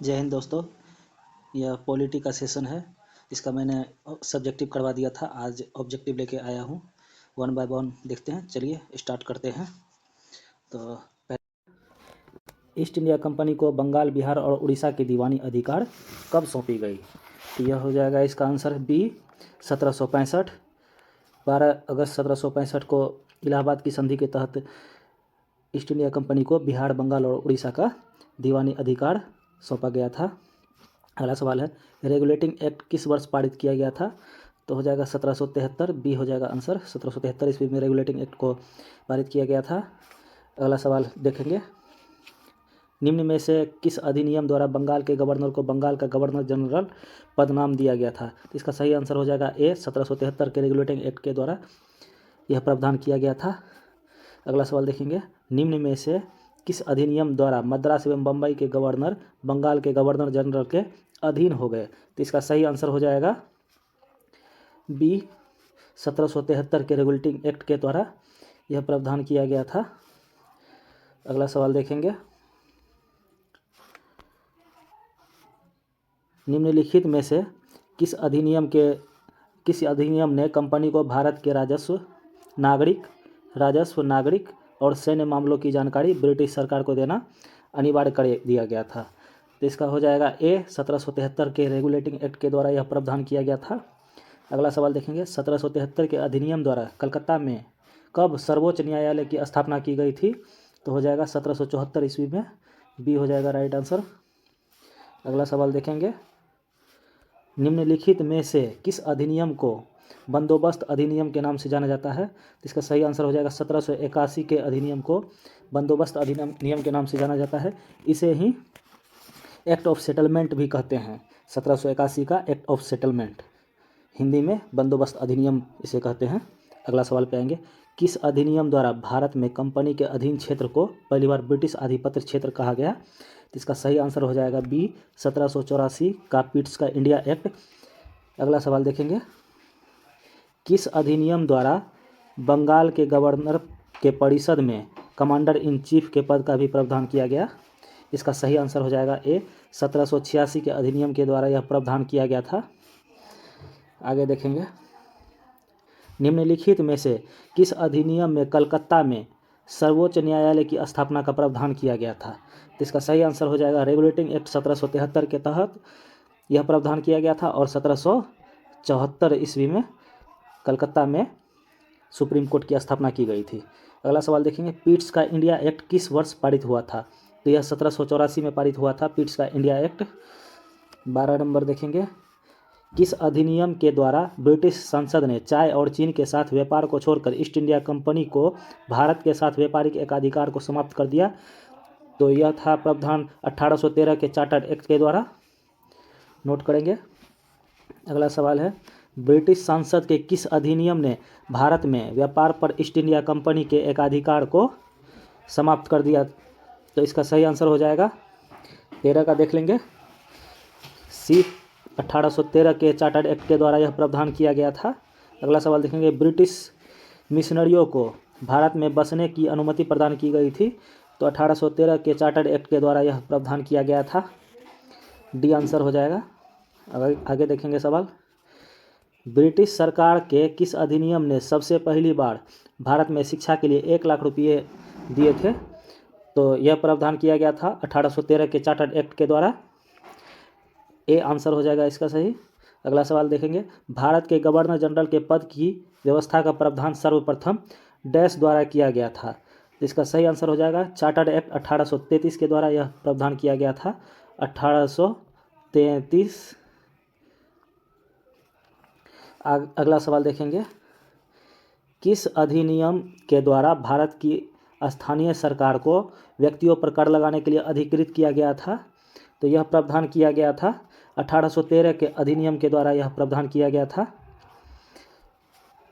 जय हिंद दोस्तों। यह पॉलिटी का सेशन है। इसका मैंने सब्जेक्टिव करवा दिया था, आज ऑब्जेक्टिव लेके आया हूँ। वन बाय वन देखते हैं, चलिए स्टार्ट करते हैं। तो ईस्ट इंडिया कंपनी को बंगाल, बिहार और उड़ीसा की दीवानी अधिकार कब सौंपी गई? तो यह हो जाएगा इसका आंसर बी, 1765। 12 अगस्त 1765 को इलाहाबाद की संधि के तहत ईस्ट इंडिया कंपनी को बिहार, बंगाल और उड़ीसा का दीवानी अधिकार सौंपा गया था। अगला सवाल है, रेगुलेटिंग एक्ट किस वर्ष पारित किया गया था? तो हो जाएगा 1773, बी हो जाएगा आंसर। 1773 ईस्वी में रेगुलेटिंग एक्ट को पारित किया गया था। अगला सवाल देखेंगे, निम्न में से किस अधिनियम द्वारा बंगाल के गवर्नर को बंगाल का गवर्नर जनरल पद नाम दिया गया था? तो इसका सही आंसर हो जाएगा ए, 1773 के रेगुलेटिंग एक्ट के द्वारा यह प्रावधान किया गया था। अगला सवाल देखेंगे, निम्न में से किस अधिनियम द्वारा मद्रास एवं बम्बई के गवर्नर बंगाल के गवर्नर जनरल के अधीन हो गए? तो इसका सही आंसर हो जाएगा बी, 1773 के रेगुलेटिंग एक्ट के द्वारा यह प्रावधान किया गया था। अगला सवाल देखेंगे, निम्नलिखित में से किस अधिनियम ने कंपनी को भारत के राजस्व, नागरिक और सैन्य मामलों की जानकारी ब्रिटिश सरकार को देना अनिवार्य कर दिया गया था? तो इसका हो जाएगा ए, 1773 के रेगुलेटिंग एक्ट के द्वारा यह प्रावधान किया गया था। अगला सवाल देखेंगे, 1773 के अधिनियम द्वारा कलकत्ता में कब सर्वोच्च न्यायालय की स्थापना की गई थी? तो हो जाएगा 1774 ईस्वी में, बी हो जाएगा राइट आंसर। अगला सवाल देखेंगे, निम्नलिखित में से किस अधिनियम को बंदोबस्त अधिनियम के नाम से जाना जाता है? इसका सही आंसर हो जाएगा 1781 के अधिनियम को बंदोबस्त अधिनियम के नाम से जाना जाता है। इसे ही एक्ट ऑफ सेटलमेंट भी कहते हैं। 1781 का एक्ट ऑफ सेटलमेंट, हिंदी में बंदोबस्त अधिनियम इसे कहते हैं। अगला सवाल पे आएंगे, किस अधिनियम द्वारा भारत में कंपनी के अधीन क्षेत्र को पहली बार ब्रिटिश आधिपत्य क्षेत्र कहा गया? तो इसका सही आंसर हो जाएगा बी, 1784 का पिट्स का इंडिया एक्ट। अगला सवाल देखेंगे, किस अधिनियम द्वारा बंगाल के गवर्नर के परिषद में कमांडर इन चीफ के पद का भी प्रावधान किया गया? इसका सही आंसर हो जाएगा ए, 1786 के अधिनियम के द्वारा यह प्रावधान किया गया था। आगे देखेंगे, निम्नलिखित में से किस अधिनियम में कलकत्ता में सर्वोच्च न्यायालय की स्थापना का प्रावधान किया गया था? तो इसका सही आंसर हो जाएगा रेगुलेटिंग एक्ट 1773 के तहत यह प्रावधान किया गया था और 1774 ईस्वी में कलकत्ता में सुप्रीम कोर्ट की स्थापना की गई थी। अगला सवाल देखेंगे, पिट्स का इंडिया एक्ट किस वर्ष पारित हुआ था? तो यह 1784 में पारित हुआ था, पिट्स का इंडिया एक्ट। 12 नंबर देखेंगे, किस अधिनियम के द्वारा ब्रिटिश संसद ने चाय और चीन के साथ व्यापार को छोड़कर ईस्ट इंडिया कंपनी को भारत के साथ व्यापारिक एकाधिकार को समाप्त कर दिया? तो यह था प्रावधान 1813 के चार्टर्ड एक्ट के द्वारा, नोट करेंगे। अगला सवाल है, ब्रिटिश संसद के किस अधिनियम ने भारत में व्यापार पर ईस्ट इंडिया कंपनी के एकाधिकार को समाप्त कर दिया? तो इसका सही आंसर हो जाएगा 13 का, देख लेंगे, सी, 1813 के चार्टर्ड एक्ट के द्वारा यह प्रावधान किया गया था। अगला सवाल देखेंगे, ब्रिटिश मिशनरियों को भारत में बसने की अनुमति प्रदान की गई थी? तो 1813 के चार्टर्ड एक्ट के द्वारा यह प्रावधान किया गया था, डी आंसर हो जाएगा। आगे देखेंगे सवाल, ब्रिटिश सरकार के किस अधिनियम ने सबसे पहली बार भारत में शिक्षा के लिए 1 लाख रुपये दिए थे? तो यह प्रावधान किया गया था 1813 के चार्टर्ड एक्ट के द्वारा, ए आंसर हो जाएगा इसका सही। अगला सवाल देखेंगे, भारत के गवर्नर जनरल के पद की व्यवस्था का प्रावधान सर्वप्रथम डैश द्वारा किया गया था? तो इसका सही आंसर हो जाएगा चार्टर्ड एक्ट 1833 के द्वारा यह प्रावधान किया गया था, 1833। अगला सवाल देखेंगे, किस अधिनियम के द्वारा भारत की स्थानीय सरकार को व्यक्तियों पर कर लगाने के लिए अधिकृत किया गया था? तो यह प्रावधान किया गया था 1813 के अधिनियम के द्वारा यह प्रावधान किया गया था।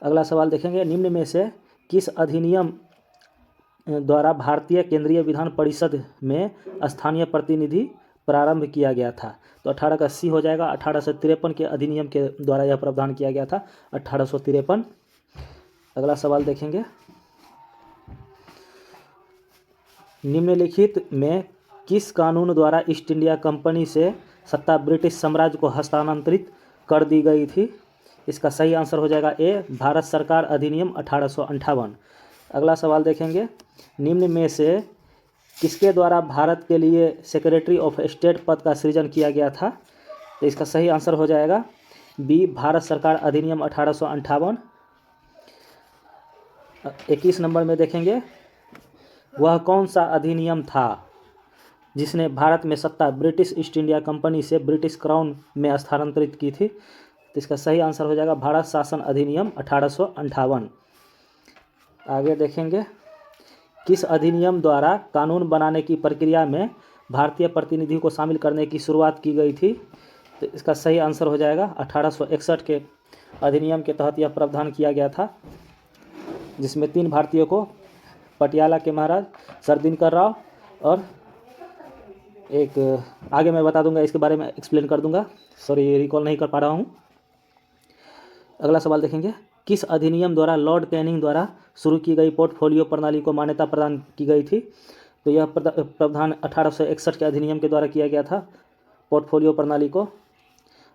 अगला सवाल देखेंगे, निम्न में से किस अधिनियम द्वारा भारतीय केंद्रीय विधान परिषद में स्थानीय प्रतिनिधि प्रारंभ किया गया था? तो 18 का सी हो जाएगा, 1853 के अधिनियम के द्वारा यह प्रावधान किया गया था, 1853। अगला सवाल देखेंगे, निम्नलिखित में किस कानून द्वारा ईस्ट इंडिया कंपनी से सत्ता ब्रिटिश साम्राज्य को हस्तांतरित कर दी गई थी? इसका सही आंसर हो जाएगा ए, भारत सरकार अधिनियम 1858। अगला सवाल देखेंगे, निम्न में से किसके द्वारा भारत के लिए सेक्रेटरी ऑफ स्टेट पद का सृजन किया गया था? तो इसका सही आंसर हो जाएगा बी, भारत सरकार अधिनियम 1858। 21 नंबर में देखेंगे, वह कौन सा अधिनियम था जिसने भारत में सत्ता ब्रिटिश ईस्ट इंडिया कंपनी से ब्रिटिश क्राउन में स्थानांतरित की थी? तो इसका सही आंसर हो जाएगा भारत शासन अधिनियम 1858। आगे देखेंगे, किस अधिनियम द्वारा कानून बनाने की प्रक्रिया में भारतीय प्रतिनिधि को शामिल करने की शुरुआत की गई थी? तो इसका सही आंसर हो जाएगा 1861 के अधिनियम के तहत यह प्रावधान किया गया था, जिसमें 3 भारतीयों को, पटियाला के महाराज, सर दिनकर राव और एक आगे मैं बता दूंगा, इसके बारे में एक्सप्लेन कर दूंगा, सॉरी रिकॉल नहीं कर पा रहा हूँ। अगला सवाल देखेंगे, किस अधिनियम द्वारा लॉर्ड कैनिंग द्वारा शुरू की गई पोर्टफोलियो प्रणाली को मान्यता प्रदान की गई थी? तो यह प्रावधान 1861 के अधिनियम के द्वारा किया गया था। पोर्टफोलियो प्रणाली को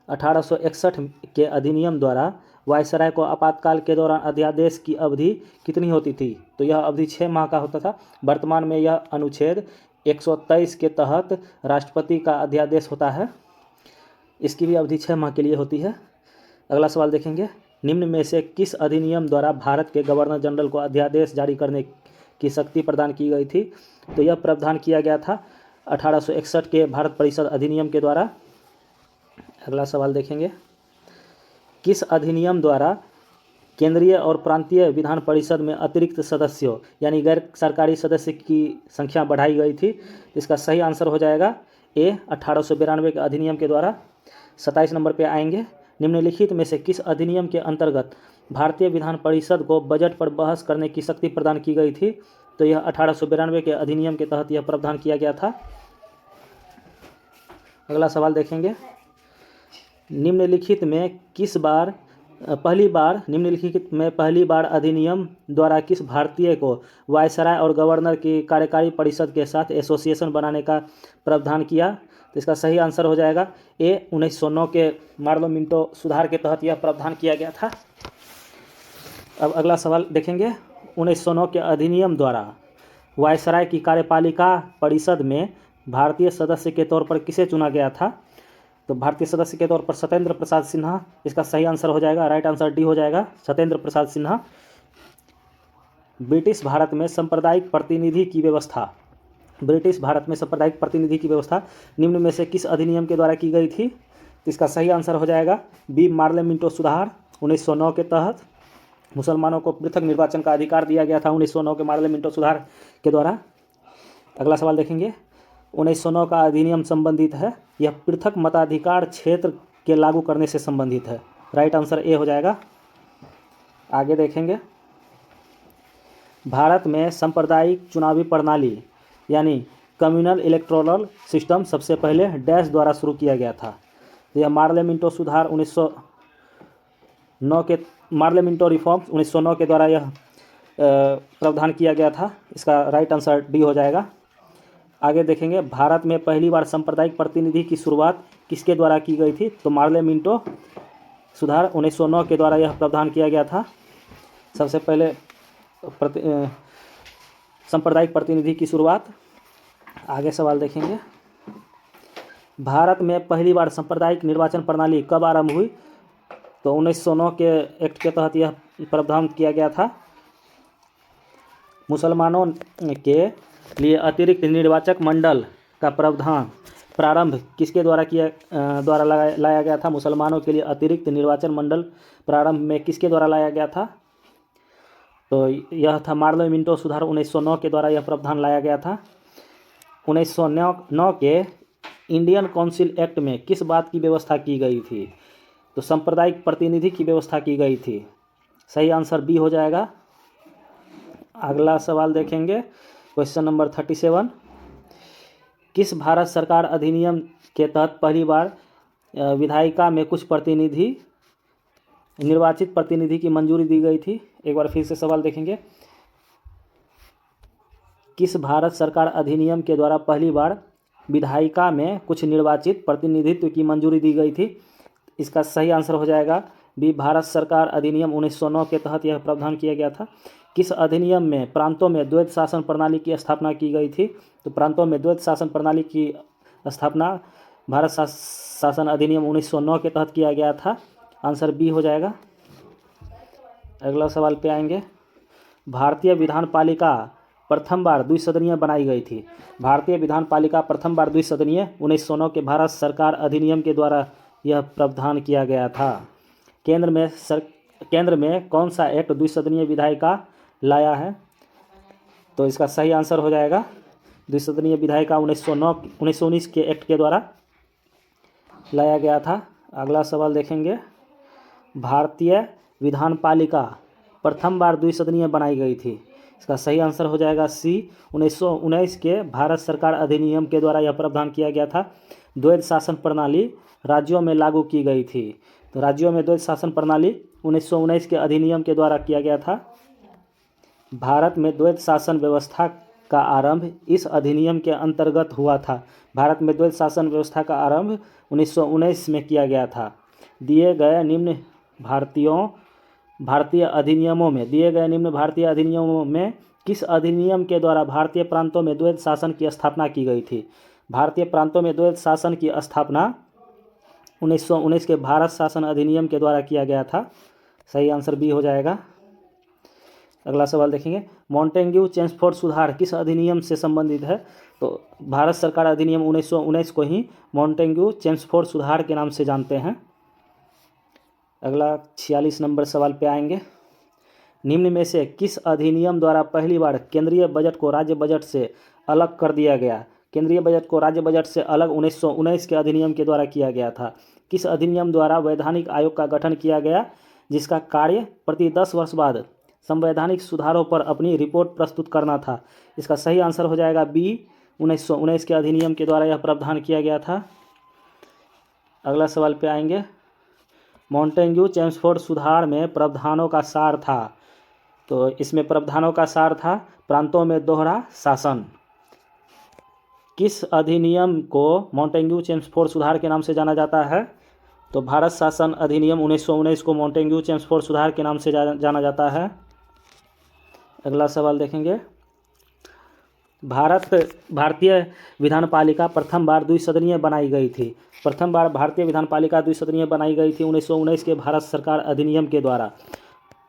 1861 के अधिनियम द्वारा वायसराय को आपातकाल के दौरान अध्यादेश की अवधि कितनी होती थी? तो यह अवधि 6 माह का होता था। वर्तमान में यह अनुच्छेद 123 के तहत राष्ट्रपति का अध्यादेश होता है, इसकी भी अवधि 6 माह के लिए होती है। अगला सवाल देखेंगे, निम्न में से किस अधिनियम द्वारा भारत के गवर्नर जनरल को अध्यादेश जारी करने की शक्ति प्रदान की गई थी? तो यह प्रावधान किया गया था 1861 के भारत परिषद अधिनियम के द्वारा। अगला सवाल देखेंगे, किस अधिनियम द्वारा केंद्रीय और प्रांतीय विधान परिषद में अतिरिक्त सदस्यों यानी गैर सरकारी सदस्य की संख्या बढ़ाई गई थी? इसका सही आंसर हो जाएगा ए, 1892 के अधिनियम के द्वारा। 27 नंबर पे आएंगे, निम्नलिखित में से किस अधिनियम के अंतर्गत भारतीय विधान परिषद को बजट पर बहस करने की शक्ति प्रदान की गई थी? तो यह 1892 के अधिनियम के तहत यह प्रावधान किया गया था। अगला सवाल देखेंगे, निम्नलिखित में पहली बार अधिनियम द्वारा किस भारतीय को वायसराय और गवर्नर की कार्यकारी परिषद के साथ एसोसिएशन बनाने का प्रावधान किया? तो इसका सही आंसर हो जाएगा ए, 1909 के मार्लो मिंटो सुधार के तहत यह प्रावधान किया गया था। अब अगला सवाल देखेंगे, 1909 के अधिनियम द्वारा वायसराय की कार्यपालिका परिषद में भारतीय सदस्य के तौर पर किसे चुना गया था? तो भारतीय सदस्य के तौर पर सत्येंद्र प्रसाद सिन्हा। इसका सही आंसर हो जाएगा, राइट आंसर डी हो जाएगा, सत्येंद्र प्रसाद सिन्हा। ब्रिटिश भारत में सांप्रदायिक प्रतिनिधि की व्यवस्था निम्न में से किस अधिनियम के द्वारा की गई थी? तो इसका सही आंसर हो जाएगा बी, मार्ले मिंटो सुधार 1909 के तहत मुसलमानों को पृथक निर्वाचन का अधिकार दिया गया था 1909 के मार्ले मिंटो सुधार के द्वारा। अगला सवाल देखेंगे, 1909 का अधिनियम संबंधित है, यह पृथक मताधिकार क्षेत्र के लागू करने से संबंधित है, राइट आंसर ए हो जाएगा। आगे देखेंगे, भारत में सांप्रदायिक चुनावी प्रणाली यानी कम्युनल इलेक्टोरल सिस्टम सबसे पहले डैश द्वारा शुरू किया गया था? तो यह मार्ले मिंटो सुधार 1909 के मार्ले मिंटो रिफॉर्म्स 1909 के द्वारा यह प्रावधान किया गया था, इसका राइट आंसर डी हो जाएगा। आगे देखेंगे, भारत में पहली बार सांप्रदायिक प्रतिनिधि की शुरुआत किसके द्वारा की गई थी? तो मार्ले मिंटो सुधार 1909 के द्वारा यह प्रावधान किया गया था। सबसे पहले सांप्रदायिक प्रतिनिधि की शुरुआत। आगे सवाल देखेंगे, भारत में पहली बार सांप्रदायिक निर्वाचन प्रणाली कब आरंभ हुई? तो 1909 के एक्ट के तहत यह प्रावधान किया गया था। मुसलमानों के लिए अतिरिक्त निर्वाचक मंडल का प्रारंभ किसके द्वारा लाया गया था? मुसलमानों के लिए अतिरिक्त निर्वाचन मंडल प्रारंभ में किसके द्वारा लाया गया था? तो यह था मार्ले मिंटो सुधार 1909 के द्वारा यह प्रावधान लाया गया था। 1909 के इंडियन काउंसिल एक्ट में किस बात की व्यवस्था की गई थी? तो सांप्रदायिक प्रतिनिधि की व्यवस्था की गई थी, सही आंसर बी हो जाएगा। अगला सवाल देखेंगे, क्वेश्चन नंबर 37, किस भारत सरकार अधिनियम के तहत पहली बार विधायिका में कुछ निर्वाचित प्रतिनिधि की मंजूरी दी गई थी? एक बार फिर से सवाल देखेंगे, किस भारत सरकार अधिनियम के द्वारा पहली बार विधायिका में कुछ निर्वाचित प्रतिनिधित्व की मंजूरी दी गई थी। इसका सही आंसर हो जाएगा बी, भारत सरकार अधिनियम 1909 के तहत यह प्रावधान किया गया था। किस अधिनियम में प्रांतों में द्वैध शासन प्रणाली की स्थापना की गई थी? तो प्रांतों में द्वैध शासन प्रणाली की स्थापना भारत शासन अधिनियम 1909 के तहत किया गया था। आंसर बी हो जाएगा। अगला सवाल पे आएंगे। भारतीय विधान पालिका प्रथम बार द्विसदनीय बनाई गई थी। भारतीय विधान पालिका प्रथम बार द्विसदनीय 1909 के भारत सरकार अधिनियम के द्वारा यह प्रावधान किया गया था। केंद्र में कौन सा एक्ट द्विसदनीय विधायिका लाया है? तो इसका सही आंसर हो जाएगा द्विसदनीय विधायिका 1919 के एक्ट के द्वारा लाया गया था। अगला सवाल देखेंगे। भारतीय विधान पालिका प्रथम बार द्विसदनीय बनाई गई थी। इसका सही आंसर हो जाएगा सी, 1919 के भारत सरकार अधिनियम के द्वारा यह प्रावधान किया गया था। द्वैध शासन प्रणाली राज्यों में लागू की गई थी। तो राज्यों में द्वैध शासन प्रणाली 1919 के अधिनियम के द्वारा किया गया था। भारत में द्वैध शासन व्यवस्था का आरंभ इस अधिनियम के अंतर्गत हुआ था। भारत में द्वैध शासन व्यवस्था का आरंभ 1919 में किया गया था। दिए गए निम्न भारतीय अधिनियमों में किस अधिनियम के द्वारा भारतीय प्रांतों में द्वैध शासन की स्थापना की गई थी? भारतीय प्रांतों में द्वैध शासन की स्थापना 1919 के भारत शासन अधिनियम के द्वारा किया गया था। सही आंसर बी हो जाएगा। अगला सवाल देखेंगे। मॉन्टेग्यू चेम्सफोर्ड सुधार किस अधिनियम से संबंधित है? तो भारत सरकार अधिनियम 1919 को ही मॉन्टेग्यू चेम्सफोर्ड सुधार के नाम से जानते हैं। अगला 46 नंबर सवाल पे आएंगे। निम्न में से किस अधिनियम द्वारा पहली बार केंद्रीय बजट को राज्य बजट से अलग कर दिया गया? केंद्रीय बजट को राज्य बजट से अलग 1919 के अधिनियम के द्वारा किया गया था। किस अधिनियम द्वारा वैधानिक आयोग का गठन किया गया, जिसका कार्य प्रति 10 वर्ष बाद संवैधानिक सुधारों पर अपनी रिपोर्ट प्रस्तुत करना था? इसका सही आंसर हो जाएगा बी, 1919 के अधिनियम के द्वारा यह प्रावधान किया गया था। अगला सवाल पे आएंगे। मॉन्टेग्यू चेम्सफोर्ड सुधार में प्रावधानों का सार था। तो इसमें प्रावधानों का सार था प्रांतों में दोहरा शासन। किस अधिनियम को मॉन्टेग्यू चेम्सफोर्ड सुधार के नाम से जाना जाता है? तो भारत शासन अधिनियम 1919 को मॉन्टेग्यू चेम्सफोर्ड सुधार के नाम से जाना जाता है। अगला सवाल देखेंगे। भारतीय विधान पालिका प्रथम बार द्विसदनीय बनाई गई थी। प्रथम बार भारतीय विधान पालिका द्विसदनीय बनाई गई थी 1919 के भारत सरकार अधिनियम के द्वारा।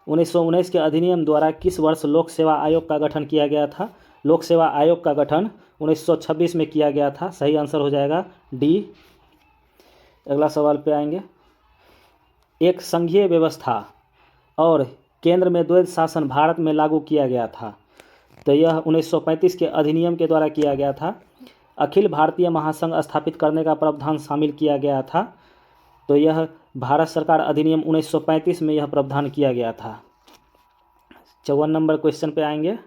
1919 के अधिनियम द्वारा किस वर्ष लोक सेवा आयोग का गठन किया गया था? लोक सेवा आयोग का गठन 1926 में किया गया था। सही आंसर हो जाएगा डी। अगला सवाल पे आएंगे। एक संघीय व्यवस्था और केंद्र में द्वैध शासन भारत में लागू किया गया था। तो यह 1935 के अधिनियम के द्वारा किया गया था। अखिल भारतीय महासंघ स्थापित करने का प्रावधान शामिल किया गया था। तो यह भारत सरकार अधिनियम 1935 में यह प्रावधान किया गया था। 54 नंबर क्वेश्चन पे आएंगे।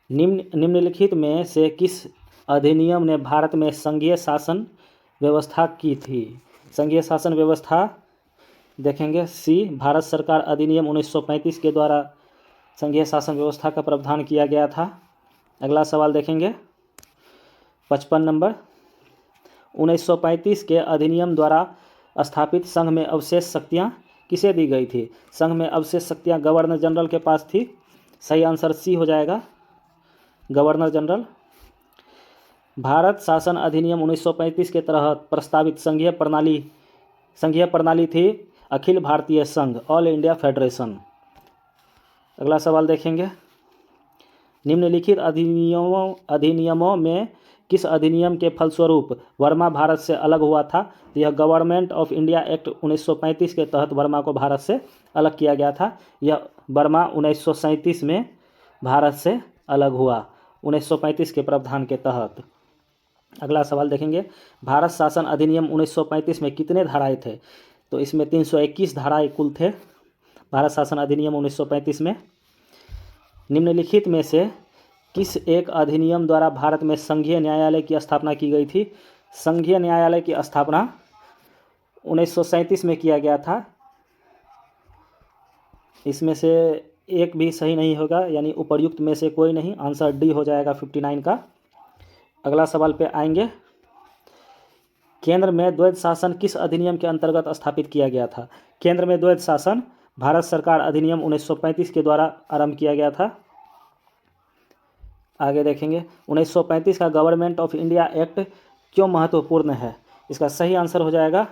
निम्नलिखित में से किस अधिनियम ने भारत में संघीय शासन व्यवस्था की थी? संघीय शासन व्यवस्था देखेंगे सी, भारत सरकार अधिनियम 1935 के द्वारा संघीय शासन व्यवस्था का प्रावधान किया गया था। अगला सवाल देखेंगे 55 नंबर। 1935 के अधिनियम द्वारा स्थापित संघ में अवशेष शक्तियाँ किसे दी गई थी? संघ में अवशेष शक्तियाँ गवर्नर जनरल के पास थी। सही आंसर सी हो जाएगा, गवर्नर जनरल। भारत शासन अधिनियम 1935 के तहत प्रस्तावित संघीय प्रणाली थी अखिल भारतीय संघ, ऑल इंडिया फेडरेशन। अगला सवाल देखेंगे। निम्नलिखित अधिनियमों में किस अधिनियम के फलस्वरूप वर्मा भारत से अलग हुआ था? यह गवर्नमेंट ऑफ इंडिया एक्ट 1935 के तहत वर्मा को भारत से अलग किया गया था। यह वर्मा 1937 में भारत से अलग हुआ 1935 के प्रावधान के तहत। अगला सवाल देखेंगे। भारत शासन अधिनियम 1935 में कितने धाराएं थे? तो इसमें 321 धाराएं कुल थे भारत शासन अधिनियम 1935 में। निम्नलिखित में से किस एक अधिनियम द्वारा भारत में संघीय न्यायालय की स्थापना की गई थी? संघीय न्यायालय की स्थापना 1937 में किया गया था। इसमें से एक भी सही नहीं होगा, यानी उपर्युक्त में से कोई नहीं। आंसर डी हो जाएगा 59 का। अगला सवाल पे आएंगे। केंद्र में द्वैध शासन किस अधिनियम के अंतर्गत स्थापित किया गया था? केंद्र में द्वैध शासन भारत सरकार अधिनियम 1935 के द्वारा आरंभ किया गया था। आगे देखेंगे 1935 का गवर्नमेंट ऑफ इंडिया एक्ट क्यों महत्वपूर्ण है? इसका सही आंसर हो जाएगा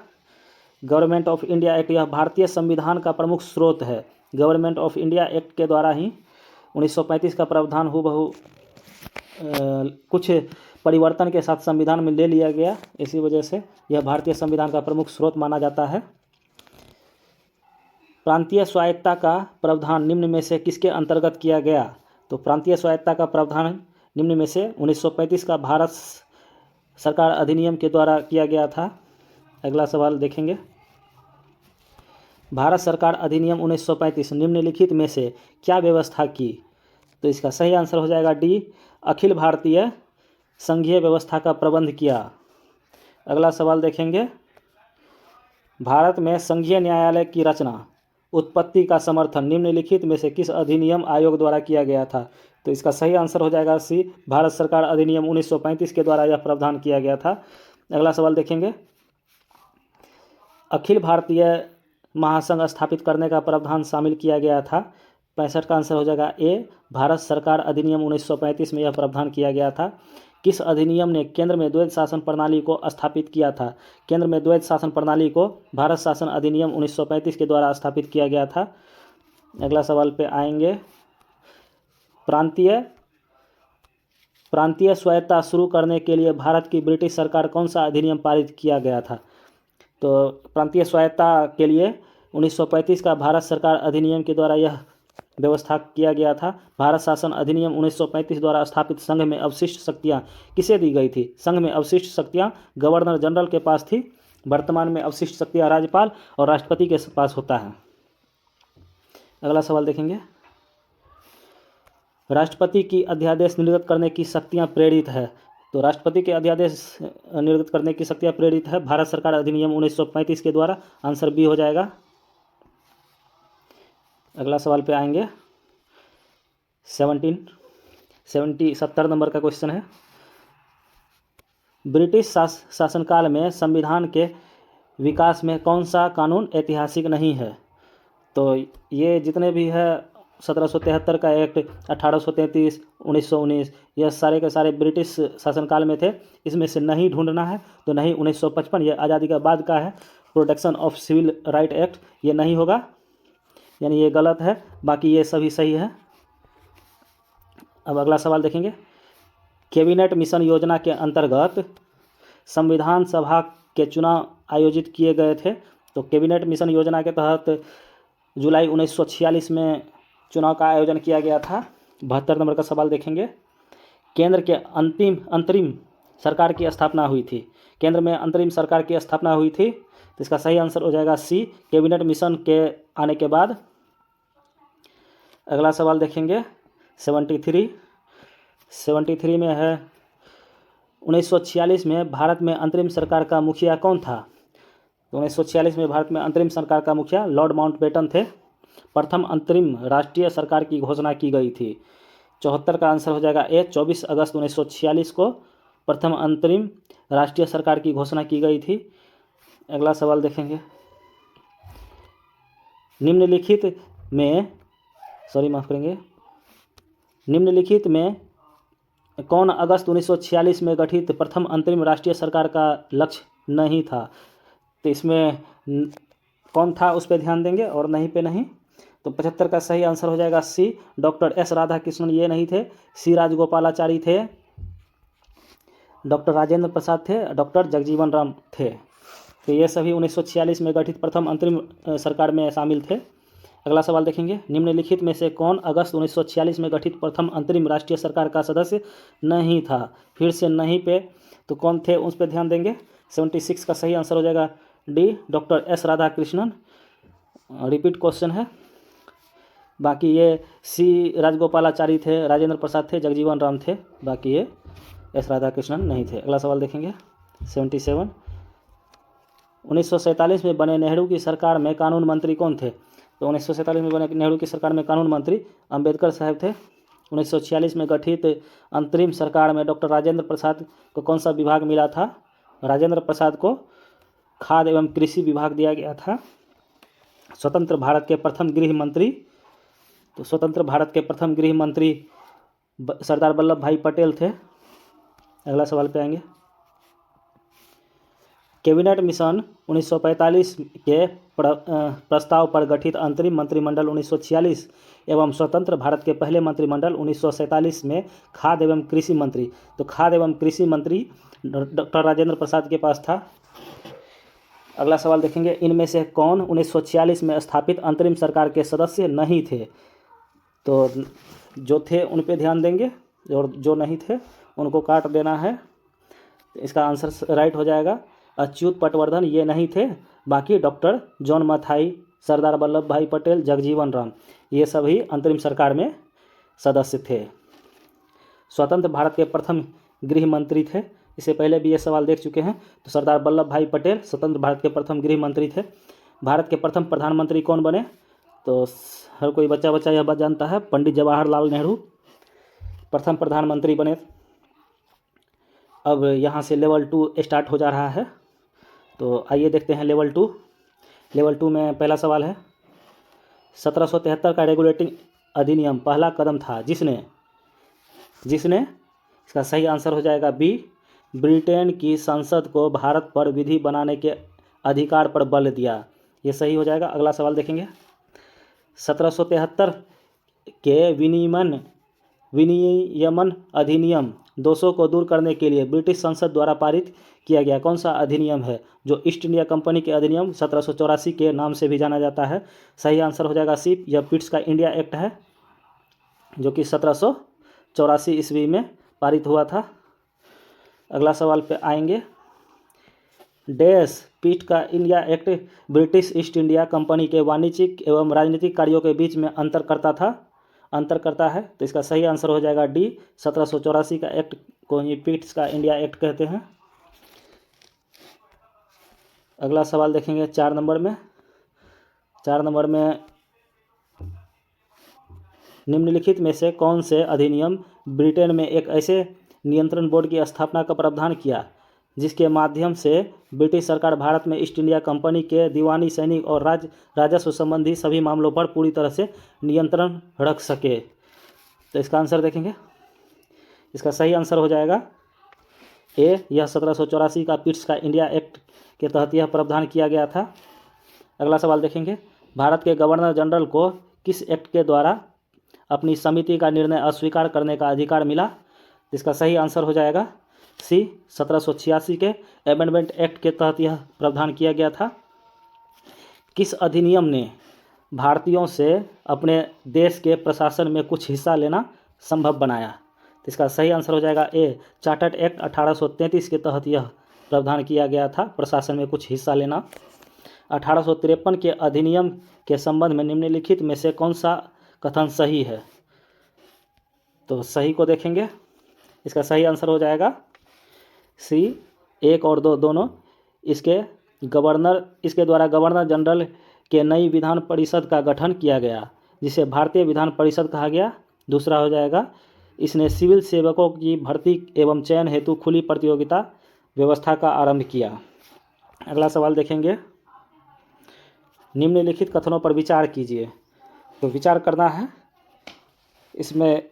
गवर्नमेंट ऑफ इंडिया एक्ट। यह भारतीय संविधान का प्रमुख स्रोत है। गवर्नमेंट ऑफ इंडिया एक्ट के द्वारा ही 1935 का प्रावधान हूबहू कुछ परिवर्तन के साथ संविधान में ले लिया गया। इसी वजह से यह भारतीय संविधान का प्रमुख स्रोत माना जाता है। प्रांतीय स्वायत्तता का प्रावधान निम्न में से किसके अंतर्गत किया गया? तो प्रांतीय स्वायत्तता का प्रावधान निम्न में से 1935 का भारत सरकार अधिनियम के द्वारा किया गया था। अगला सवाल देखेंगे। भारत सरकार अधिनियम 1935 निम्नलिखित में से क्या व्यवस्था की? तो इसका सही आंसर हो जाएगा डी, अखिल भारतीय संघीय व्यवस्था का प्रबंध किया। अगला सवाल देखेंगे। भारत में संघीय न्यायालय की रचना उत्पत्ति का समर्थन निम्नलिखित में से किस अधिनियम आयोग द्वारा किया गया था? तो इसका सही आंसर हो जाएगा सी, भारत सरकार अधिनियम 1935 के द्वारा यह प्रावधान किया गया था। अगला सवाल देखेंगे। अखिल भारतीय महासंघ स्थापित करने का प्रावधान शामिल किया गया था। 65 का आंसर हो जाएगा ए, भारत सरकार अधिनियम 1935 में यह प्रावधान किया गया था। किस अधिनियम ने केंद्र में द्वैध शासन प्रणाली को स्थापित किया था? केंद्र में द्वैध शासन प्रणाली को भारत शासन अधिनियम 1935 के द्वारा स्थापित किया गया था। अगला सवाल पे आएंगे। प्रांतीय स्वायत्तता शुरू करने के लिए भारत की ब्रिटिश सरकार कौन सा अधिनियम पारित किया गया था? तो प्रांतीय स्वायत्तता के लिए 1935 का भारत सरकार अधिनियम के द्वारा यह व्यवस्था किया गया था। भारत शासन अधिनियम 1935 द्वारा स्थापित संघ में अवशिष्ट शक्तियाँ किसे दी गई थी? संघ में अवशिष्ट शक्तियाँ गवर्नर जनरल के पास थी। वर्तमान में अवशिष्ट शक्तियाँ राज्यपाल और राष्ट्रपति के पास होता है। अगला सवाल देखेंगे। राष्ट्रपति की अध्यादेश निर्गत करने की शक्तियाँ प्रेरित है। तो राष्ट्रपति के अध्यादेश निर्गत करने की शक्तियाँ प्रेरित है भारत सरकार अधिनियम 1935 के द्वारा। आंसर बी हो जाएगा। अगला सवाल पे आएंगे। 70 नंबर का क्वेश्चन है। ब्रिटिश शासनकाल में संविधान के विकास में कौन सा कानून ऐतिहासिक नहीं है? तो ये जितने भी है 1773 का एक्ट, 1833, 1919, यह सारे के सारे ब्रिटिश शासनकाल में थे। इसमें से नहीं ढूंढना है तो नहीं 1955, यह आज़ादी के बाद का है। Protection of civil right act, ये नहीं होगा, यानी ये गलत है। बाकी ये सभी सही है। अब अगला सवाल देखेंगे। कैबिनेट मिशन योजना के अंतर्गत संविधान सभा के चुनाव आयोजित किए गए थे। तो कैबिनेट मिशन योजना के तहत जुलाई 1946 में चुनाव का आयोजन किया गया था। 72 नंबर का सवाल देखेंगे। केंद्र के अंतरिम सरकार की स्थापना हुई थी। केंद्र में अंतरिम सरकार की स्थापना हुई थी, तो इसका सही आंसर हो जाएगा सी, कैबिनेट मिशन के आने के बाद। अगला सवाल देखेंगे। 73 में है 1946 में भारत में अंतरिम सरकार का मुखिया कौन था? तो 1946 में भारत में अंतरिम सरकार का मुखिया लॉर्ड माउंटबेटन थे। प्रथम अंतरिम राष्ट्रीय सरकार की घोषणा की गई थी। 74 का आंसर हो जाएगा ए, 24 अगस्त 1946 को प्रथम अंतरिम राष्ट्रीय सरकार की घोषणा की गई थी। अगला सवाल देखेंगे। निम्नलिखित में कौन अगस्त 1946 में गठित प्रथम अंतरिम राष्ट्रीय सरकार का लक्ष्य नहीं था? तो इसमें कौन था उस पर ध्यान देंगे और नहीं पे नहीं। तो 75 का सही आंसर हो जाएगा सी, डॉक्टर एस राधाकृष्णन ये नहीं थे। सी राजगोपालाचारी थे, डॉक्टर राजेंद्र प्रसाद थे, डॉक्टर जगजीवन राम थे। तो ये सभी 1946 में गठित प्रथम अंतरिम सरकार में शामिल थे। अगला सवाल देखेंगे। निम्नलिखित में से कौन अगस्त 1946 में गठित प्रथम अंतरिम राष्ट्रीय सरकार का सदस्य नहीं था? फिर से नहीं पे तो कौन थे उस पर ध्यान देंगे। 76 का सही आंसर हो जाएगा D, doctor S Radhakrishnan. Repeat question है। बाकी ये सी राजगोपालाचारी थे, राजेंद्र प्रसाद थे, जगजीवन राम थे। बाकी ये एस राधाकृष्णन नहीं थे। अगला सवाल देखेंगे। 77 1947 में बने नेहरू की सरकार में कानून मंत्री कौन थे? तो 1947 में बने नेहरू की सरकार में कानून मंत्री अंबेडकर साहब थे। 1946 में गठित अंतरिम सरकार में डॉक्टर राजेंद्र प्रसाद को कौन सा विभाग मिला था? राजेंद्र प्रसाद को खाद्य एवं कृषि विभाग दिया गया था। स्वतंत्र भारत के प्रथम गृह मंत्री, तो स्वतंत्र भारत के प्रथम गृह मंत्री सरदार वल्लभ भाई पटेल थे। अगला सवाल पे आएंगे। कैबिनेट मिशन 1945 के प्रस्ताव पर गठित अंतरिम मंत्रिमंडल 1946 एवं स्वतंत्र भारत के पहले मंत्रिमंडल 1947 में खाद्य एवं कृषि मंत्री, तो खाद्य एवं कृषि मंत्री डॉक्टर राजेंद्र प्रसाद के पास था। अगला सवाल देखेंगे, इनमें से कौन 1946 में स्थापित अंतरिम सरकार के सदस्य नहीं थे? तो जो थे उन पे ध्यान देंगे और जो नहीं थे उनको काट देना है। इसका आंसर राइट हो जाएगा अच्युत पटवर्धन, ये नहीं थे। बाकी डॉक्टर जॉन मथाई, सरदार वल्लभ भाई पटेल, जगजीवन राम, ये सभी अंतरिम सरकार में सदस्य थे। स्वतंत्र भारत के प्रथम गृह मंत्री थे, इससे पहले भी ये सवाल देख चुके हैं। तो सरदार वल्लभ भाई पटेल स्वतंत्र भारत के प्रथम गृह मंत्री थे। भारत के प्रथम प्रधानमंत्री कौन बने? तो हर कोई बच्चा यह बात जानता है, पंडित जवाहरलाल नेहरू प्रथम प्रधानमंत्री बने। अब यहाँ से लेवल 2 स्टार्ट हो जा रहा है, तो आइए देखते हैं लेवल 2। लेवल 2 में पहला सवाल है, 1773 का रेगुलेटिंग अधिनियम पहला कदम था जिसने इसका सही आंसर हो जाएगा बी, ब्रिटेन की संसद को भारत पर विधि बनाने के अधिकार पर बल दिया, ये सही हो जाएगा। अगला सवाल देखेंगे, 1773 के विनियमन अधिनियम 200 को दूर करने के लिए ब्रिटिश संसद द्वारा पारित किया गया कौन सा अधिनियम है? जो ईस्ट इंडिया कंपनी के अधिनियम 1784 के नाम से भी जाना जाता है। सही आंसर हो जाएगा सी, यह पिट्स का इंडिया एक्ट है जो कि 1784 ईस्वी में पारित हुआ था। अगला सवाल पे आएंगे, डैश पिट का India act British east India company के वाणिज्यिक एवं राजनीतिक कार्यों के बीच में अंतर करता है। तो इसका सही आंसर हो जाएगा डी, 1784 का एक्ट को ही पिट्स का इंडिया एक्ट कहते हैं। अगला सवाल देखेंगे 4 नंबर में निम्नलिखित में से कौन से अधिनियम ब्रिटेन में एक ऐसे नियंत्रण बोर्ड की स्थापना का प्रावधान किया जिसके माध्यम से ब्रिटिश सरकार भारत में ईस्ट इंडिया कंपनी के दीवानी, सैनिक और राजस्व संबंधी सभी मामलों पर पूरी तरह से नियंत्रण रख सके? तो इसका आंसर देखेंगे, इसका सही आंसर हो जाएगा ए, यह 1784 का पिट्स का इंडिया एक्ट के तहत यह प्रावधान किया गया था। अगला सवाल देखेंगे, भारत के गवर्नर जनरल को किस एक्ट के द्वारा अपनी समिति का निर्णय अस्वीकार करने का अधिकार मिला? इसका सही आंसर हो जाएगा सी, 1786 के अमेंडमेंट एक्ट के तहत यह प्रावधान किया गया था। किस अधिनियम ने भारतीयों से अपने देश के प्रशासन में कुछ हिस्सा लेना संभव बनाया? तो इसका सही आंसर हो जाएगा ए, चार्टर्ड एक्ट 1833 के तहत यह प्रावधान किया गया था, प्रशासन में कुछ हिस्सा लेना। 1853 के अधिनियम के संबंध में निम्नलिखित में से कौन सा कथन सही है? तो सही को देखेंगे, इसका सही आंसर हो जाएगा सी, 1 और 2 दोनों। इसके द्वारा गवर्नर जनरल के नई विधान परिषद का गठन किया गया जिसे भारतीय विधान परिषद कहा गया। दूसरा हो जाएगा, इसने सिविल सेवकों की भर्ती एवं चयन हेतु खुली प्रतियोगिता व्यवस्था का आरंभ किया। अगला सवाल देखेंगे, निम्नलिखित कथनों पर विचार कीजिए। तो विचार करना है, इसमें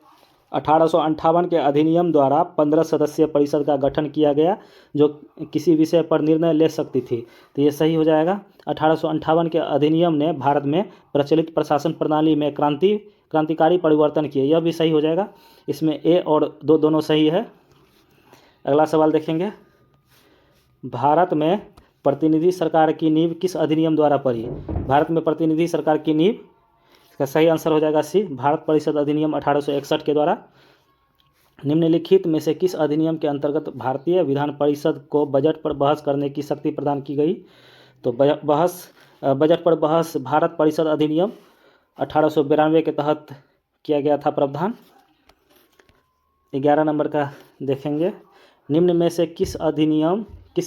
1858 के अधिनियम द्वारा 15 सदस्यीय परिषद का गठन किया गया जो किसी विषय पर निर्णय ले सकती थी। तो ये सही हो जाएगा। 1858 के अधिनियम ने भारत में प्रचलित प्रशासन प्रणाली में क्रांतिकारी परिवर्तन किए, यह भी सही हो जाएगा। इसमें ए और 2 दोनों सही है। अगला सवाल देखेंगे, भारत में प्रतिनिधि सरकार की नींव किस अधिनियम द्वारा पड़ी? भारत में प्रतिनिधि सरकार की नींव, इसका सही आंसर हो जाएगा सी, भारत परिषद अधिनियम 1861 के द्वारा। निम्नलिखित में से किस अधिनियम के अंतर्गत भारतीय विधान परिषद को बजट पर बहस करने की शक्ति प्रदान की गई? तो बजट पर बहस भारत परिषद अधिनियम 1892 के तहत किया गया था प्रावधान। 11 नंबर का देखेंगे, निम्न में से किस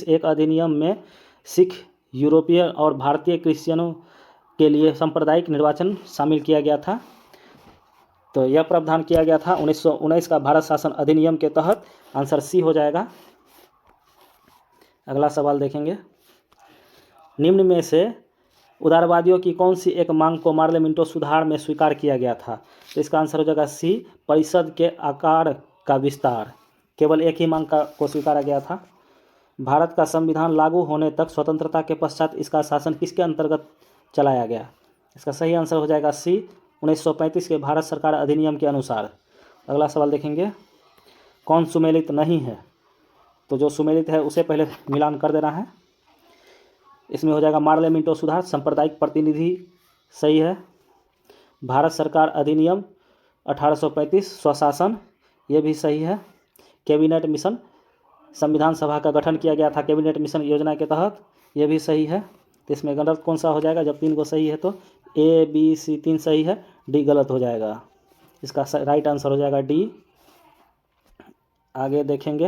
एक अधिनियम में सिख, यूरोपीय और भारतीय क्रिश्चियनों के लिए सांप्रदायिक निर्वाचन शामिल किया गया था? तो यह प्रावधान किया गया था 1919 का भारत शासन अधिनियम के तहत। आंसर सी हो जाएगा। अगला सवाल देखेंगे, निम्न में से उदारवादियों की कौन सी एक मांग को पार्लियामेंटो सुधार में स्वीकार किया गया था? तो इसका आंसर हो जाएगा सी, परिषद के आकार का विस्तार। केवल एक ही मांग को स्वीकारा गया था। भारत का संविधान लागू होने तक स्वतंत्रता के पश्चात इसका शासन किसके अंतर्गत चलाया गया? इसका सही आंसर हो जाएगा सी, 1935 के भारत सरकार अधिनियम के अनुसार। अगला सवाल देखेंगे, कौन सुमेलित नहीं है? तो जो सुमेलित है उसे पहले मिलान कर देना है। इसमें हो जाएगा पार्लियामेंटो सुधार, सांप्रदायिक प्रतिनिधि सही है, भारत सरकार अधिनियम 1835 स्वशासन ये भी सही है, कैबिनेट मिशन, संविधान सभा का गठन किया गया था कैबिनेट मिशन योजना के तहत, ये भी सही है। तो इसमें गलत कौन सा हो जाएगा? जब 3 को सही है तो ए बी सी 3 सही है, डी गलत हो जाएगा। इसका राइट आंसर हो जाएगा डी। आगे देखेंगे,